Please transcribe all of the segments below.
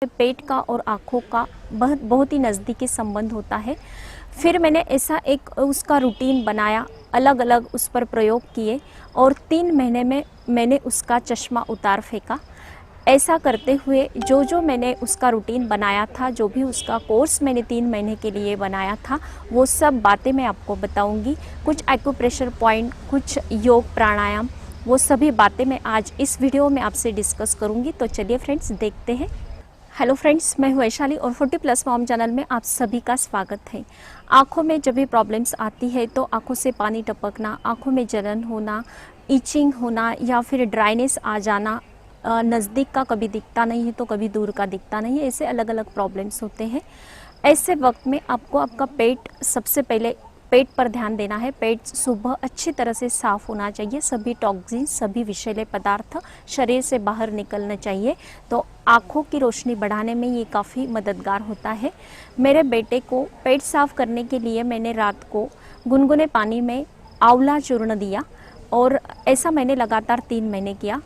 आपके पेट का और आँखों का बहुत ही नज़दीकी संबंध होता है। फिर मैंने ऐसा एक उसका रूटीन बनाया, अलग अलग उस पर प्रयोग किए और 3 महीने में मैंने उसका चश्मा उतार फेंका। ऐसा करते हुए जो मैंने उसका रूटीन बनाया था, जो भी उसका कोर्स मैंने 3 महीने के लिए बनाया था, वो सब बातें मैं आपको बताऊंगी। कुछ एक्यूप्रेशर पॉइंट, कुछ योग प्राणायाम, वो सभी बातें मैं आज इस वीडियो में आपसे डिस्कस करूंगी। तो चलिए फ्रेंड्स, देखते हैं। हेलो फ्रेंड्स, मैं हूँ वैशाली और 40+ मॉम चैनल में आप सभी का स्वागत है। आँखों में जब भी प्रॉब्लम्स आती है तो आँखों से पानी टपकना, आँखों में जलन होना, इचिंग होना या फिर ड्राइनेस आ जाना, नज़दीक का कभी दिखता नहीं है तो कभी दूर का दिखता नहीं है, ऐसे अलग अलग प्रॉब्लम्स होते हैं। ऐसे वक्त में आपको आपका पेट, सबसे पहले पेट पर ध्यान देना है। पेट सुबह अच्छी तरह से साफ़ होना चाहिए, सभी टॉक्सिन, सभी विषैले पदार्थ शरीर से बाहर निकलना चाहिए। तो आँखों की रोशनी बढ़ाने में ये काफ़ी मददगार होता है। मेरे बेटे को पेट साफ़ करने के लिए मैंने रात को गुनगुने पानी में आंवला चूर्ण दिया और ऐसा मैंने लगातार 3 महीने किया।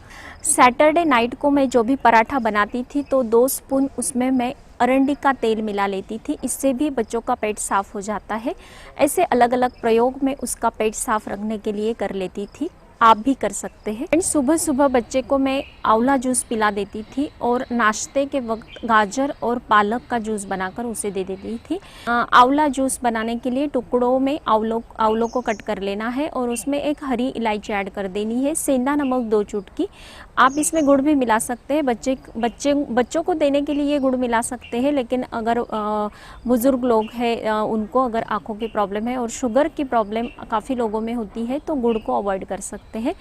सैटरडे नाइट को मैं जो भी पराठा बनाती थी तो 2 स्पून उसमें मैं अरंडी का तेल मिला लेती थी। इससे भी बच्चों का पेट साफ़ हो जाता है। ऐसे अलग अलग प्रयोग मैं उसका पेट साफ़ रखने के लिए कर लेती थी, आप भी कर सकते हैं। एंड सुबह सुबह बच्चे को मैं आंवला जूस पिला देती थी और नाश्ते के वक्त गाजर और पालक का जूस बनाकर उसे दे देती थी। आंवला जूस बनाने के लिए टुकड़ों में आंवलों को कट कर लेना है और उसमें एक हरी इलायची ऐड कर देनी है, सेंधा नमक 2 चुटकी। आप इसमें गुड़ भी मिला सकते हैं, बच्चों को देने के लिए गुड़ मिला सकते हैं, लेकिन अगर बुज़ुर्ग लोग हैं, उनको अगर आँखों की प्रॉब्लम है और शुगर की प्रॉब्लम काफ़ी लोगों में होती है तो गुड़ को अवॉइड कर सकते हैं।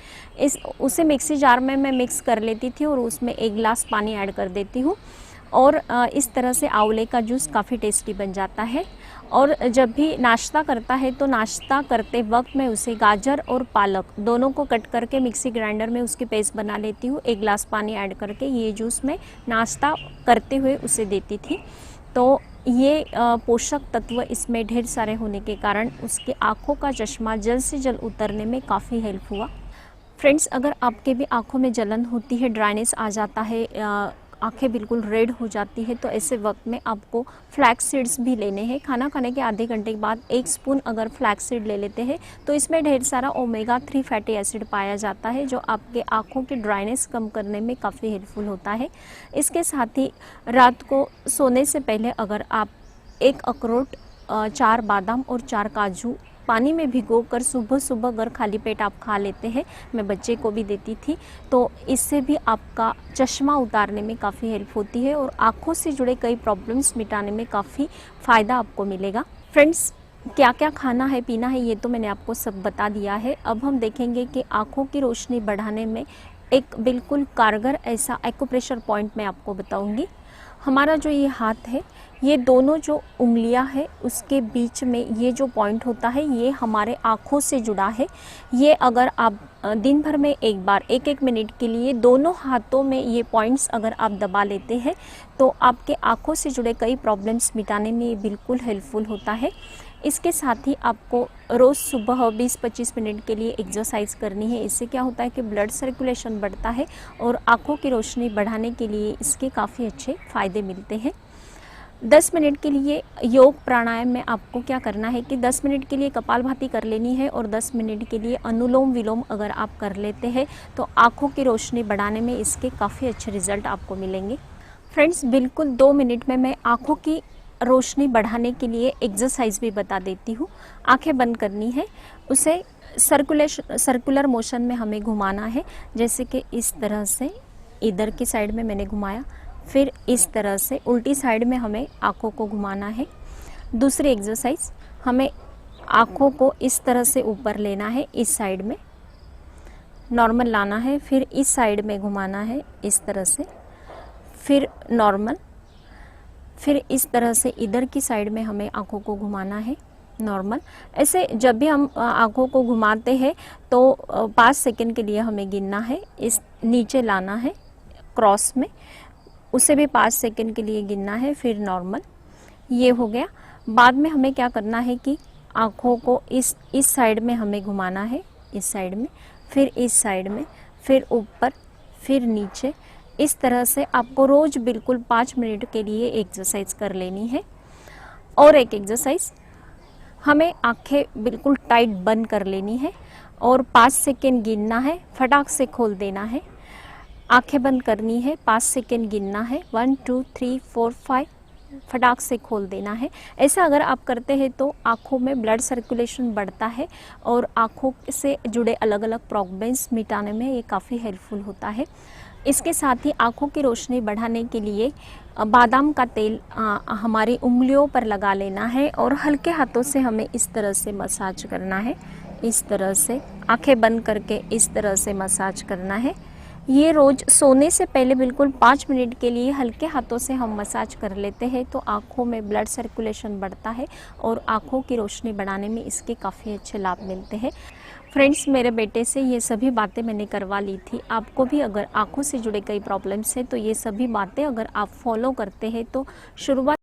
उसे मिक्सी जार में मैं मिक्स कर लेती थी और उसमें 1 गिलास पानी ऐड कर देती हूँ और इस तरह से आंवले का जूस काफ़ी टेस्टी बन जाता है। और जब भी नाश्ता करता है तो नाश्ता करते वक्त मैं उसे गाजर और पालक दोनों को कट करके मिक्सी ग्राइंडर में उसकी पेस्ट बना लेती हूँ। 1 गिलास पानी ऐड करके ये जूस मैं नाश्ता करते हुए उसे देती थी। तो ये पोषक तत्व इसमें ढेर सारे होने के कारण उसके आँखों का चश्मा जल्द से जल्द उतरने में काफ़ी हेल्प हुआ। फ्रेंड्स, अगर आपके भी आँखों में जलन होती है, ड्राइनेस आ जाता है, आँखें बिल्कुल रेड हो जाती है, तो ऐसे वक्त में आपको फ्लैक्स सीड्स भी लेने हैं। खाना खाने के आधे घंटे के बाद 1 स्पून अगर फ्लैक्स सीड ले लेते हैं तो इसमें ढेर सारा ओमेगा 3 फैटी एसिड पाया जाता है, जो आपके आँखों की ड्राइनेस कम करने में काफ़ी हेल्पफुल होता है। इसके साथ ही रात को सोने से पहले अगर आप 1 अखरोट, 4 बादाम और 4 काजू पानी में भिगोकर सुबह सुबह अगर खाली पेट आप खा लेते हैं, मैं बच्चे को भी देती थी, तो इससे भी आपका चश्मा उतारने में काफ़ी हेल्प होती है और आँखों से जुड़े कई प्रॉब्लम्स मिटाने में काफ़ी फ़ायदा आपको मिलेगा। फ्रेंड्स, क्या क्या खाना है, पीना है, ये तो मैंने आपको सब बता दिया है। अब हम देखेंगे कि आँखों की रोशनी बढ़ाने में एक बिल्कुल कारगर ऐसा एक्यूप्रेशर पॉइंट मैं आपको बताऊँगी। हमारा जो ये हाथ है, ये दोनों जो उंगलियां हैं उसके बीच में ये जो पॉइंट होता है, ये हमारे आँखों से जुड़ा है। ये अगर आप दिन भर में एक बार 1-1 मिनट के लिए दोनों हाथों में ये पॉइंट्स अगर आप दबा लेते हैं तो आपके आँखों से जुड़े कई प्रॉब्लम्स मिटाने में ये बिल्कुल हेल्पफुल होता है। इसके साथ ही आपको रोज़ सुबह 20-25 मिनट के लिए एक्सरसाइज करनी है। इससे क्या होता है कि ब्लड सर्कुलेशन बढ़ता है और आँखों की रोशनी बढ़ाने के लिए इसके काफ़ी अच्छे फ़ायदे मिलते हैं। 10 मिनट के लिए योग प्राणायाम में आपको क्या करना है कि 10 मिनट के लिए कपालभाति कर लेनी है और 10 मिनट के लिए अनुलोम विलोम अगर आप कर लेते हैं तो आँखों की रोशनी बढ़ाने में इसके काफ़ी अच्छे रिजल्ट आपको मिलेंगे। फ्रेंड्स, बिल्कुल 2 मिनट में मैं आँखों की रोशनी बढ़ाने के लिए एक्सरसाइज भी बता देती हूँ। आंखें बंद करनी है, उसे सर्कुलर मोशन में हमें घुमाना है। जैसे कि इस तरह से इधर की साइड में मैंने घुमाया, फिर इस तरह से उल्टी साइड में हमें आँखों को घुमाना है। दूसरी एक्सरसाइज, हमें आँखों को इस तरह से ऊपर लेना है, इस साइड में नॉर्मल लाना है, फिर इस साइड में घुमाना है इस तरह से, फिर नॉर्मल, फिर इस तरह से इधर की साइड में हमें आँखों को घुमाना है, नॉर्मल। ऐसे जब भी हम आँखों को घुमाते हैं तो 5 सेकंड के लिए हमें गिनना है, इस नीचे लाना है क्रॉस में, उसे भी 5 सेकंड के लिए गिनना है, फिर नॉर्मल। ये हो गया। बाद में हमें क्या करना है कि आँखों को इस साइड में हमें घुमाना है, इस साइड में, फिर इस साइड में, फिर ऊपर, फिर नीचे, इस तरह से आपको रोज़ बिल्कुल 5 मिनट के लिए एक्सरसाइज कर लेनी है। और एक एक्सरसाइज, हमें आंखें बिल्कुल टाइट बंद कर लेनी है और 5 सेकेंड गिनना है, फटाक से खोल देना है। आंखें बंद करनी है, 5 सेकेंड गिनना है, 1 2 3 4 5, फटाक से खोल देना है। ऐसा अगर आप करते हैं तो आँखों में ब्लड सर्कुलेशन बढ़ता है और आँखों से जुड़े अलग अलग प्रॉब्लम्स मिटाने में ये काफ़ी हेल्पफुल होता है। इसके साथ ही आँखों की रोशनी बढ़ाने के लिए बादाम का तेल हमारी उंगलियों पर लगा लेना है और हल्के हाथों से हमें इस तरह से मसाज करना है। इस तरह से आंखें बंद करके इस तरह से मसाज करना है। ये रोज़ सोने से पहले बिल्कुल 5 मिनट के लिए हल्के हाथों से हम मसाज कर लेते हैं तो आँखों में ब्लड सर्कुलेशन बढ़ता है और आँखों की रोशनी बढ़ाने में इसके काफ़ी अच्छे लाभ मिलते हैं। फ्रेंड्स, मेरे बेटे से ये सभी बातें मैंने करवा ली थी। आपको भी अगर आँखों से जुड़े कई प्रॉब्लम्स हैं तो ये सभी बातें अगर आप फॉलो करते हैं तो शुरुआत